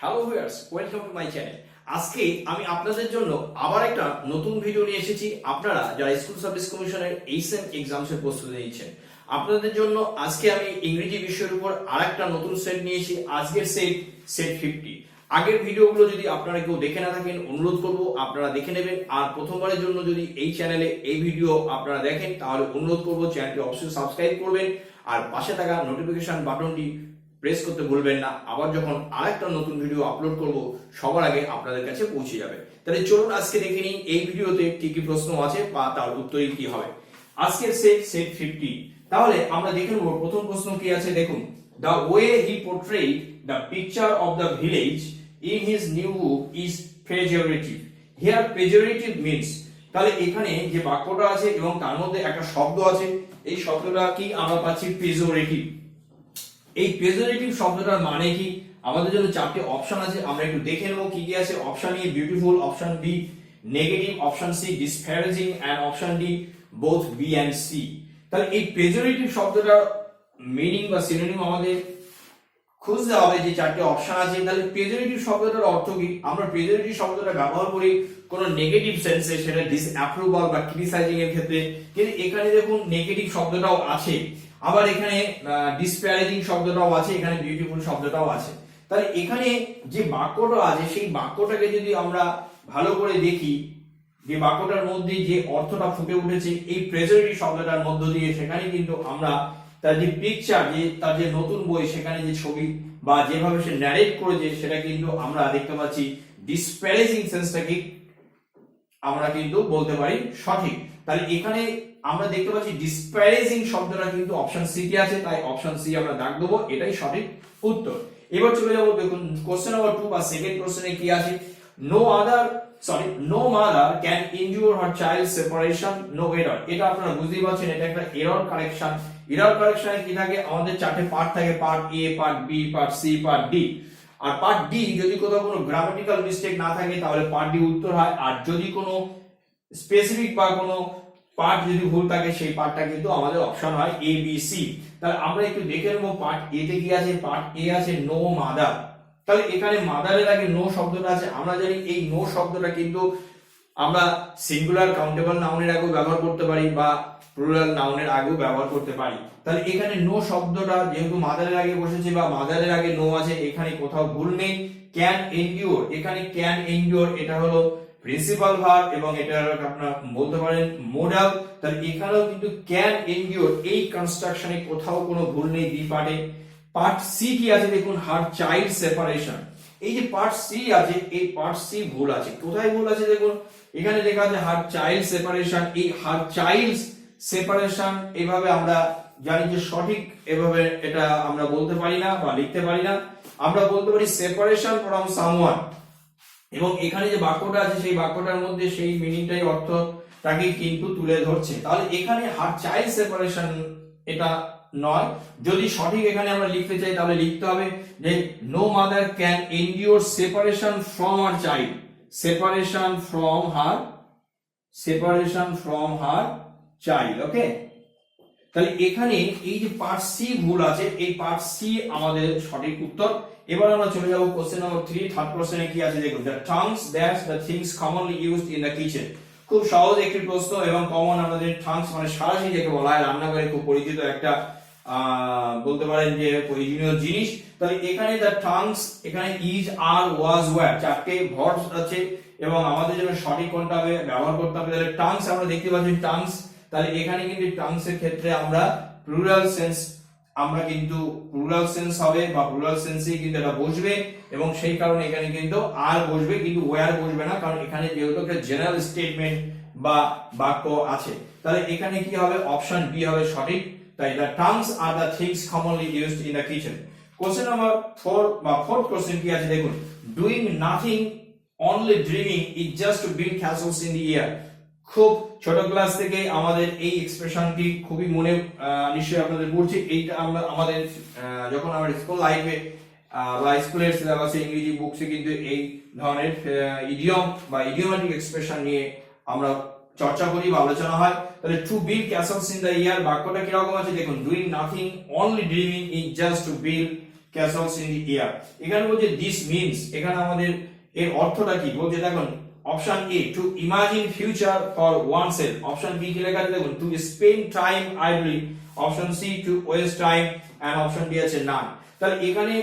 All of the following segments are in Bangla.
Hello viewers, welcome to my channel. আজকে আমি আপনাদের জন্য আবার একটা নতুন ভিডিও নিয়ে এসেছি। আপনারা যারা স্কুল সার্ভিস কমিশনের এইচএসএম এক্সামস এর প্রস্তুতি নিচ্ছেন, আপনাদের জন্য আজকে আমি ইংরেজি বিষয়ের উপর আরেকটা নতুন সেট নিয়েছি। আজকের সেট 50। আগের ভিডিওগুলো যদি আপনারা কেউ দেখে না থাকেন, অনুরোধ করব আপনারা দেখে নেবেন। আর প্রথমবারের জন্য যদি এই চ্যানেলে এই ভিডিও আপনারা দেখেন, তাহলে অনুরোধ করব চ্যানেলটি অবশ্যই সাবস্ক্রাইব করবেন আর পাশে থাকা নোটিফিকেশন বাটনটি প্রেস করতে ভুলবেন না। আবার যখন আরেকটা নতুন ভিডিও আপলোড করব, সবার আগে আপনাদের কাছে পৌঁছে যাবে। তাহলে চলুন আজকে দেখে নিই এই ভিডিওতে কি কি প্রশ্ন আছে বা তার উত্তরই কি হবে। আজকের সেট 50। তাহলে আমরা দেখে নেব প্রথম প্রশ্ন কি আছে। দেখুন, the way he portrayed the picture of the village in his new book is pejorative. Here pejorative means, তাহলে এখানে যে বাক্যটা আছে এবং তার মধ্যে একটা শব্দ আছে, এই শব্দটা কি আমরা পাচ্ছি পেজোরেটিভ। এই পেজোরেটিভ শব্দটার মানে কি? আমাদের জন্য চারটি অপশন আছে, আমরা একটু দেখে নেব কি কি আছে। Option A beautiful, option B negative, option C disparaging and option D both B and C. তাহলে এই পেজোরেটিভ শব্দটার মিনিং বা সিনোনিম আমাদের খুঁজতে হবে যে চারটি অপশন আছে। তাহলে পেজোরেটিভ শব্দটার অর্থ কি? আমরা পেজোরেটিভ শব্দটা ব্যবহার করি কোন নেগেটিভ সেন্সে, সেটা ডিসঅ্যাপ্রুভাল বা ক্রিটিসাইজিং এর ক্ষেত্রে। কিন্তু এখানে দেখুন নেগেটিভ শব্দটাও আছে, আবার এখানে ডিসপ্যারেজিং শব্দটাও আছে, এখানে বিউটিফুল শব্দটাও আছে। তাহলে এখানে যে বাক্যটা আছে সেই বাক্যটাকে যদি আমরা ভালো করে দেখি, যে বাক্যটার মধ্যে যে অর্থটা ফুটে উঠেছে এই পেজোরেটিভ শব্দটার মধ্য দিয়ে, সেখানে কিন্তু আমরা তার যে পিকচার, যে তার যে নতুন বই, সেখানে যে ছবি বা যেভাবে সে ন্যারেট করেছে, সেটা কিন্তু আমরা দেখতে পাচ্ছি ডিসপ্যারেজিং সেন্সটাকে আমরা কিন্তু বলতে পারি সঠিক। তাহলে এখানে আমরা দেখতে পাচ্ছি ডিসপ্যারেজিং শব্দটা কিন্তু অপশন সি তে আছে, তাই অপশন সি আমরা দাগ দেবো, এটাই সঠিক উত্তর। এবার চলে যাব, দেখুন কোশ্চেন নাম্বার 2 বা সেকেন্ড কোশ্চেনে কি আছে। no mother can endure her child separation, no error। এটা আপনারা বুঝতেই পারছেন, এটা একটা এরর কারেকশন। এরর কারেকশনে কি থাকে? আমাদের চারটে পার্ট থাকে, part A, part B, part C, part D. আর পার্ট ডি যদি কোথাও কোনো গ্রামাটিক্যাল মিস্টেক না থাকে, তাহলে পার্ট ডি উত্তর হয়। আর যদি কোনো স্পেসিফিক বা কোনো পার্ট যদি ভুল থাকে, সেই পার্টটা কিন্তু আমাদের অপশন হয় এ বি সি। তাহলে আমরা একটু দেখে নেব পার্ট এ তে কি আছে। পার্ট এ আছে নো মাদার। তাহলে এখানে মাদারের আগে নো শব্দটা আছে। আমরা জানি এই নো শব্দটা কিন্তু আমরা সিঙ্গুলার কাউন্টেবল নাউনের আগেও ব্যবহার করতে পারি বা প্লুরাল নাউনের আগেও ব্যবহার করতে পারি। তাহলে এখানে নো শব্দটা যেহেতু মাদারের আগে বসেছে বা মাদারের আগে নো আছে, এখানে কোথাও ভুল নেই। ক্যান এন্ডিওর, এখানে ক্যান এন্ডিওর এটা হলো প্রিন্সিপাল ভার্ব এবং এটা আপনারা বলতে পারেন মোডাল। তাহলে এখানেও কিন্তু ক্যান এন্ডিওর এই কনস্ট্রাকশনে কোথাও কোনো ভুল নেই বি পার্টে। পার্ট সি কি আছে দেখুন, হার চাইল্ড সেপারেশন। এই যে পার্ট সি আছে, এই পার্ট সি ভুল আছে। কোথায় ভুল আছে দেখুন, এখানে লেখা আছে হার চাইল্ড সেপারেশন। এই হার চাইল্ড সেপারেশন এভাবে আমরা জানি যে সঠিক এভাবে এটা আমরা বলতে পারি না বা লিখতে পারি না। আমরা বলতে পারি সেপারেশন ফ্রম সামওয়ান। এবং এখানে যে বাক্যটা আছে সেই বাক্যটার মধ্যে সেই মিনিংটাই অর্থটাকে কিন্তু তুলে ধরছে। তাহলে এখানে হার চাইল্ড সেপারেশন এটা নয়। যদি সঠিক এখানে আমরা লিখতে চাই, তাহলে লিখতে হবে যে no mother can endure separation from her child, separation from her child. Okay, তাহলে এখানে এই যে পার্ট সি ভুল আছে, এই পার্ট সি আমাদের সঠিক উত্তর। এবার আমরা চলে যাব কোশ্চেন নাম্বার 3, থার্ড কোশ্চেনে কি আছে দেখুন। the tongues that the things commonly used in the kitchen। খুব সহজ একটি প্রশ্ন এবং কমন। আমাদের tongues মানে সারাশি যাকে বলা হয়, রান্নাঘরে খুব পরিচিত একটা বলতে পারেন যে প্রয়োজনীয় জিনিস। তাহলে এখানে the tongues, এখানে is, are, was, were চারটে verbs আছে এবং আমাদের জন্য সঠিক কোনটা হবে ব্যবহার করতে হবে। তাহলে tongues আমরা দেখতে পাচ্ছি tongues। তাহলে এখানে কিন্তু tongues এর ক্ষেত্রে আমরা প্লুরাল সেন্স, আমরা কিন্তু প্লুরাল সেন্স হবে বা প্লুরাল সেন্সেই কিন্তু এটা বসবে এবং সেই কারণে এখানে কিন্তু আর বসবে, কিন্তু ওয়্যার বসবে না, কারণ এখানে যেহেতু একটা জেনারেল স্টেটমেন্ট বা বাক্য আছে। তাহলে এখানে কি হবে? অপশন বি হবে সঠিক। তাই the tongues are the things commonly used in the kitchen। Question number 4 বা ফোর্থ কোশ্চেন কি আছে দেখুন। doing nothing only dreaming is just to build castles in the air। খুব ছোট ক্লাস থেকে আমাদের এই এক্সপ্রেশনটি খুবই মনে নিশ্চয়ই আপনাদের পড়ছে। এইটা আমরা আমাদের যখন আমরা স্কুল লাইফে বা স্কুলের সিলেবাসে ইংরেজি বুকসে কিন্তু এই ধরনের ইডিয়ম বা ইডিওম্যাটিক এক্সপ্রেশন নিয়ে আমরা চর্চা করি বা আলোচনা হয়। তাহলে to build castles in the air বাক্যটা কি রকম আছে দেখুন। Doing nothing only dreaming is just to build castles in the air. এখানে বলছে দিস মিনস, এখানে আমাদের এর অর্থটা কি বলছে দেখুন। Option A to imagine future for oneself, option B কি লেখা আছে দেখুন to spend time idly, option C to waste time, and option D আছে নান। তাহলে এখানে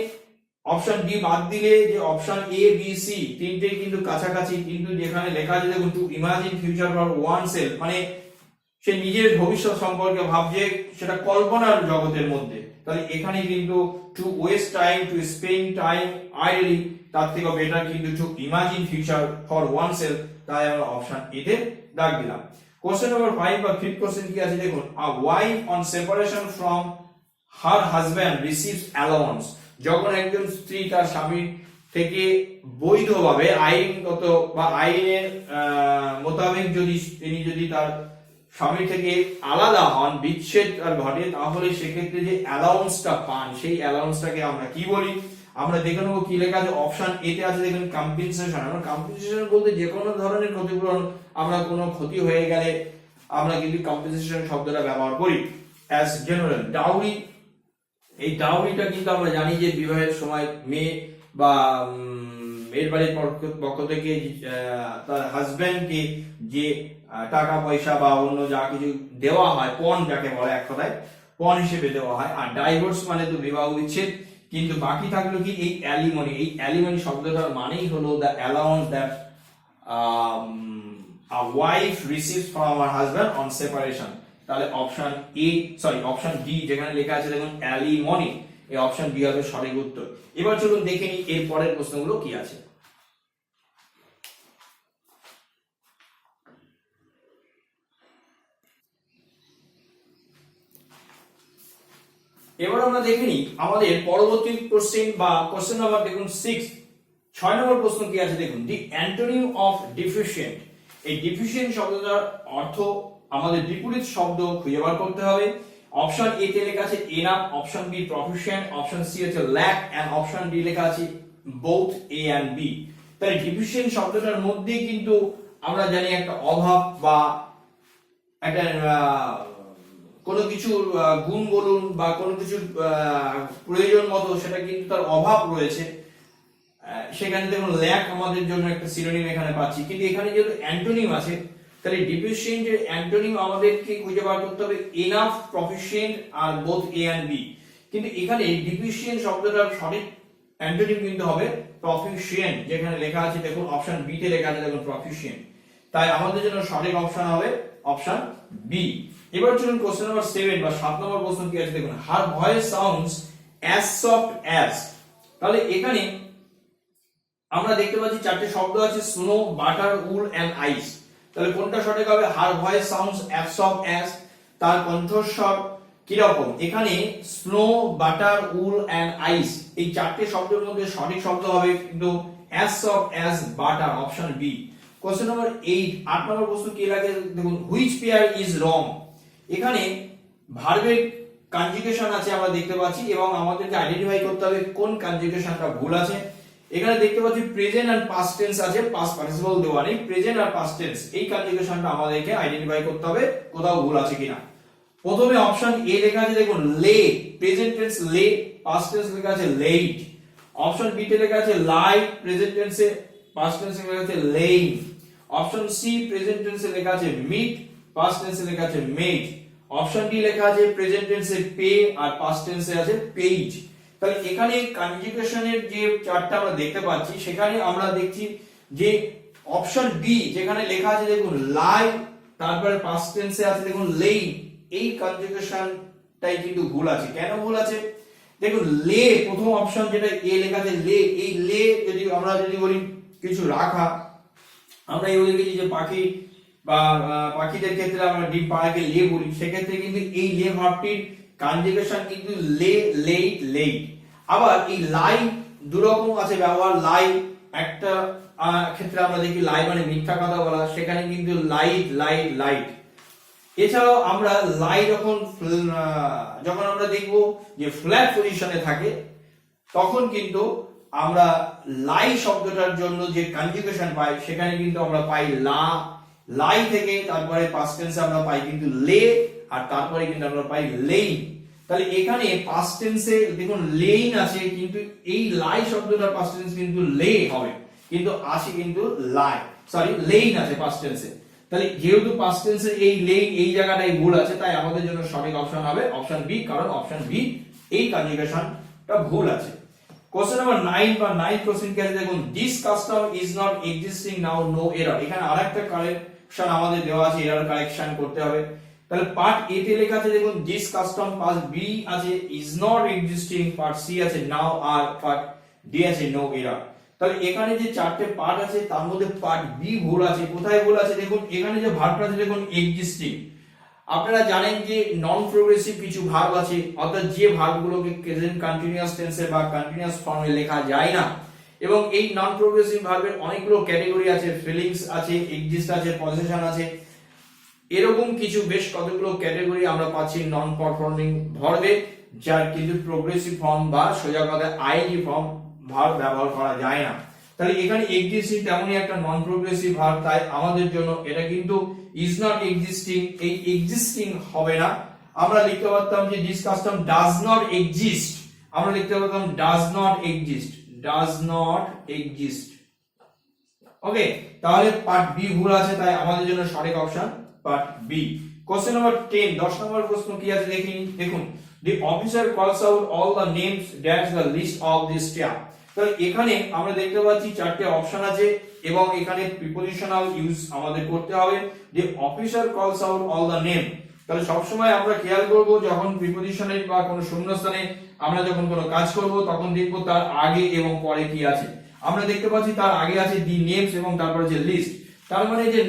অপশন ডি বাদ দিলে যে অপশন এ বি সি তিনটেই কিন্তু কাছাকাছি, কিন্তু যেখানে লেখা আছে দেখুন two imagine future for oneself মানে সে নিজের ভবিষ্যৎ সম্পর্কে ভাবছে, সেটা কল্পনার জগতের মধ্যে। তাহলে এখানে কিন্তু to waste time, to spend time idly, তার থেকে বেটার কিন্তু to imagine future for oneself. তাই আমরা অপশন এ তে দাগ দিলাম। কোশ্চেন নাম্বার 5 বা 5th কোশ্চেন কি আছে দেখুন। আ wife on separation from her husband receives allowance, যখন একজন স্ত্রী তার স্বামীর থেকে বৈধভাবে আইনগত বা আইনের মোতাবেক যদি তার স্বামী থেকে আলাদা হন, বিচ্ছেদ ঘটে, তাহলে সেক্ষেত্রে যে অ্যালাউন্সটা পান সেই অ্যালাউন্সটাকে আমরা কি বলি। আমরা দেখে নেবো কি লেখা আছে। অপশন এ তে আছে দেখুন কম্পেনসেশন। আমরা কম্পেনসেশন বলতে যে কোনো ধরনের ক্ষতিপূরণ, আমরা কোনো ক্ষতি হয়ে গেলে আমরা কিন্তু কম্পেনসেশন শব্দটা ব্যবহার করি। অ্যাজ জেনারেল ডাউরি, এই ডাউরিটা কিন্তু আমরা জানি যে বিবাহের সময় মেয়ে বা মেয়ের বাড়ির পক্ষ থেকে তার হাজবেন্ডকে যে টাকা পয়সা বা অন্য যা কিছু দেওয়া হয়, পণ যাকে বলে এক কথায় পণ হিসেবে দেওয়া হয়। আর ডাইভোর্স মানে তো বিবাহ বিচ্ছেদ। কিন্তু বাকি থাকলো কি এই অ্যালিমনি। এই অ্যালিমনি শব্দটার মানেই হলো the allowance that a wife receives from her husband on separation। তাহলে অপশন এ অপশন ডি যেখানে লেখা আছে দেখুন অ্যালিমনি, এই অপশন ডি হবে সঠিক উত্তর। এবার চলুন দেখে নিই এর পরের প্রশ্নগুলো কি আছে। এবার আমরা দেখে নিই আমাদের পরবর্তী কোশ্চেন বা কোশ্চেন নাম্বার দেখুন 6 নম্বর প্রশ্ন কি আছে দেখুন। দি অ্যান্টোনিম অফ ডিফিশিয়েন্ট, এই ডিফিশিয়েন্ট শব্দটার অর্থ আমাদের বিপরীত শব্দ খুঁজে বার করতে হবে। অপশন এ তে লেখা আছে enough, option B proficient, option C হচ্ছে ল্যাক, এন্ড অপশন ডি লেখা আছে বোথ এ এন্ড বি। তাই ডিফিশিয়েন্ট শব্দটার মধ্যেই কিন্তু আমরা জানি একটা অভাব বা একটা কোনো কিছুর গুণ বলুন বা কোনো কিছুর প্রয়োজন মতো সেটা কিন্তু তার অভাব রয়েছে, সেখানে দেখুন ল্যাক আমাদের জন্য একটা সিনোনিম এখানে পাচ্ছি। কিন্তু এখানে যেহেতু অ্যান্টোনিম আছে, তাহলে ডিফিশিয়েন্টের অ্যান্টোনিম আমাদেরকে খুঁজে বার করতে হবে এনাফ, প্রফিশিয়েন্ট আর বোথ এ এন্ড বি। কিন্তু এখানে ডিফিশিয়েন্ট শব্দটার সঠিক অ্যান্টোনিম কিন্তু হবে প্রফিশিয়েন্ট, যেখানে লেখা আছে দেখুন অপশন বি তে লেখা আছে দেখুন প্রফিশিয়েন্ট। তাই আমাদের জন্য সঠিক অপশন হবে অপশন বি। এবার চলুন কোশ্চেন নাম্বার 7 বা 7 নম্বর প্রশ্ন কি আছে দেখুন। Her voice sounds as soft as, তাহলে এখানে আমরা দেখতে পাচ্ছি চারটি শব্দ আছে snow, butter, wool and ice. তাহলে কোনটা সঠিক হবে? Her voice sounds as soft as, তার কণ্ঠস্বর কি রকম? এখানে snow, butter, wool and ice এই চারটি শব্দের মধ্যে সঠিক শব্দ হবে কিন্তু as soft as butter, option B. Question number 8 নম্বর প্রশ্ন কি লাগে দেখুন। হুইচ পেয়ার ইজ রং, এখানে ভার্বের কনজুগেশন আছে আমরা দেখতে পাচ্ছি এবং আমাদেরকে আইডেন্টিফাই করতে হবে কোন কনজুগেশনটা ভুল আছে। এখানে দেখতে পাচ্ছি প্রেজেন্ট এন্ড পাস্ট টেন্স আছে, পাস্ট পার্টিসিপল দেওয়া নেই। প্রেজেন্ট আর পাস্ট টেন্স এই কনজুগেশনটা আমাদেরকে আইডেন্টিফাই করতে হবে কোথাও ভুল আছে কিনা। প্রথমে অপশন এ লেখা আছে দেখুন লে, প্রেজেন্ট টেন্স লে, পাস্ট টেন্স লেখা আছে লেইট। অপশন বি তে লেখা আছে লাই, প্রেজেন্ট টেন্সে, পাস্ট টেন্সে লেখা আছে লেইং। অপশন সি প্রেজেন্ট টেন্সে লেখা আছে মিট, পাস্ট টেন্সে লেখা আছে মেড। অপশন ডি লেখা আছে প্রেজেন্ট টেন্সে পে আর পাস্ট টেন্সে আছে পেইড। তাহলে এখানে কনজুগেশনের যে চারটা আমরা দেখতে পাচ্ছি সেখানে আমরা দেখছি যে অপশন বি যেখানে লেখা আছে দেখুন লাই, তারপরে পাস্ট টেন্সে আছে দেখুন লেই, এই কনজুগেশনটাই কিন্তু ভুল আছে। কেন ভুল আছে দেখুন, লে প্রথম অপশন যেটা এ লেখা আছে লে, এই লে যদি আমরা বলি কিছু রাখা, আমরা এই দেখেছি যে পাখি বা পাখিদের ক্ষেত্রে আমরা ডিম পাড়াকে লে বলি, সেক্ষেত্রে কিন্তু এই লে ভার্বটির কনজুগেশন কিন্তু লে, লেইট, লেইট। আবার এই লাই দুরকম আছে ব্যবহার। লাই একটা ক্ষেত্রে আমরা দেখি লাই মানে মিথ্যা কথা বলা, সেখানে কিন্তু লাইট, লাইট, লাইট। এছাড়াও আমরা লাই যখন আমরা দেখব যে ফ্ল্যাট পজিশনে থাকে তখন কিন্তু আমরা লাই শব্দটার জন্য যে কনজুগেশন পাই সেখানে কিন্তু আমরা পাই লা, লাই থেকে তারপরে পাস্ট টেন্সে আমরা পাই কিন্তু লে, আর তারপরে কিন্তু আমরা পাই লেই। তাহলে এখানে পাস্ট টেন্সে দেখুন লেইং আছে, কিন্তু এই লাই শব্দটার পাস্ট টেন্স কিন্তু লে হবে, কিন্তু আছে কিন্তু লাই, সরি লেইং আছে পাস্ট টেন্সে। তাহলে যেহেতু পাস্ট টেন্সে এই লেইং এই জায়গাটায় ভুল আছে, তাই আমাদের জন্য সঠিক অপশন হবে অপশন বি, কারণ অপশন বি এই কনজুগেশনটা ভুল আছে। কোশ্চেন নাম্বার 9 বা 9 কোশ্চেন কি আছে দেখুন, this custom is not existing now, no error. এখানে আরেকটা কারেকশন আমাদের দেওয়া আছে, এরর কারেকশন করতে হবে। তাহলে পার্ট এ তে লেখা আছে দেখুন দিস কাস্টম, পার্ট বি আছে is not existing, part C আছে নাও, আর পার্ট ডি আছে নো এরর। তাহলে এখানে যে চারটে পার্ট আছে তার মধ্যে পার্ট বি ভুল আছে। কোথায় ভুল আছে দেখুন, এখানে যে ভার্বটা আছে দেখুন এক্সিস্টিং। আপনারা জানেন যে নন প্রোগ্রেসিভ কিছু ভার্ব আছে, অর্থাৎ যে ভার্বগুলোকে প্রেজেন্ট কন্টিনিউয়াস টেন্সে বা কন্টিনিউয়াস ফর্মে লেখা যায় না। এবং এই নন প্রোগ্রেসিভ ভার্বের অনেকগুলো ক্যাটাগরি আছে, ফিলিংস আছে, এক্সিস্ট আছে, পজিশন আছে, এরকম কিছু বেশ কতগুলো ক্যাটাগরি আমরা পাচ্ছি নন পারফর্মিং ভার্বে, যার কিন্তু প্রোগ্রেসিভ ফর্ম বা সোজা কথায় আইএনজি ফর্ম ভার্ব ব্যবহার করা যায় না। তাহলে এখানে এক্সিস্টিং তেমনই একটা নন প্রোগ্রেসিভ ভার্ব, তাই আমাদের জন্য এটা কিন্তু ইজ নট এক্সিস্টিং, এই এক্সিস্টিং হবে না। আমরা লিখতে পারতাম যে this custom does not exist, আমরা লিখতে পারতাম does not exist, does not exist. Okay, তাহলে পার্ট বি ভুল আছে, তাই আমাদের জন্য সঠিক option part B. Question number 10 10 নম্বর প্রশ্ন কি আছে দেখুন, the officer calls out all the names that's the list of this staff. তাহলে এখানে আমরা দেখতে পাচ্ছি চারটে অপশন আছে এবং এখানে প্রিপজিশনাল ইউজ আমাদের করতে হবে। দি officer calls out all the name, তাহলে সবসময় আমরা খেয়াল করব যখন প্রিপজিশনাল বা কোনো শূন্যস্থানে আমরা যখন কোনো কাজ করব তখন দেখব তার আগে এবং পরে কি আছে। আমরা দেখতে পাচ্ছি তার আগে আছে দি নেমস এবং তারপরে যে লিস্ট, তার মানে যে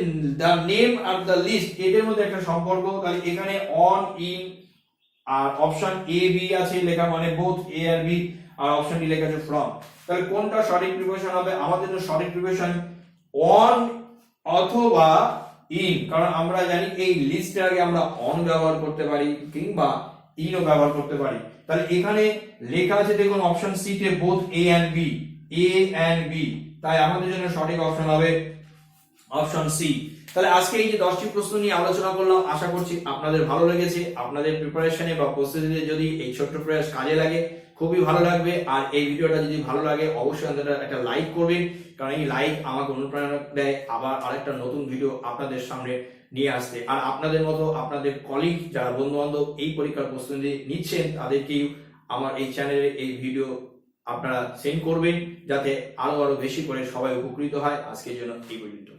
দ্য নেম আর দ্য লিস্ট এদের মধ্যে একটা সম্পর্ক। তাহলে এখানে অন, ইন আর অপশন এ বি আছে লেখা, মানে বোথ এ আর বি, আর অপশন ডি লেখা আছে ফ্রম। তাহলে কোনটা সঠিক প্রিপজিশন হবে? আমাদের জন্য সঠিক প্রিপজিশন অন অথবা ইন, কারণ আমরা জানি এই লিস্টের আগে আমরা অন ব্যবহার করতে পারি কিংবা ইনও ব্যবহার করতে পারি। তাহলে এখানে লেখা আছে দেখুন অপশন সি তে both A and B, A and B, তাই আমাদের জন্য সঠিক অপশন হবে অপশন সি। তাহলে আজকে এই যে 10টি প্রশ্ন নিয়ে আলোচনা করলাম, আশা করছি আপনাদের ভালো লেগেছে। আপনাদের প্রিপারেশনে বা প্রস্তুতিতে যদি এই ছোট্ট প্রয়াস কাজে লাগে খুবই ভালো লাগবে। আর এই ভিডিওটা যদি ভালো লাগে অবশ্যই একটা লাইক করবেন, কারণ এই লাইক আমাকে অনুপ্রেরণা দেয় আবার আরেকটা নতুন ভিডিও আপনাদের সামনে নিয়ে আসতে। আর আপনাদের মতো আপনাদের কলিগ যারা বন্ধু বান্ধব এই পরীক্ষার প্রস্তুতি নিচ্ছেন তাদেরকেই আমার এই চ্যানেলে এই ভিডিও আপনারা সেন্ড করবেন, যাতে আরো বেশি করে সবাই উপকৃত হয়। আজকের জন্য এই পর্যন্ত।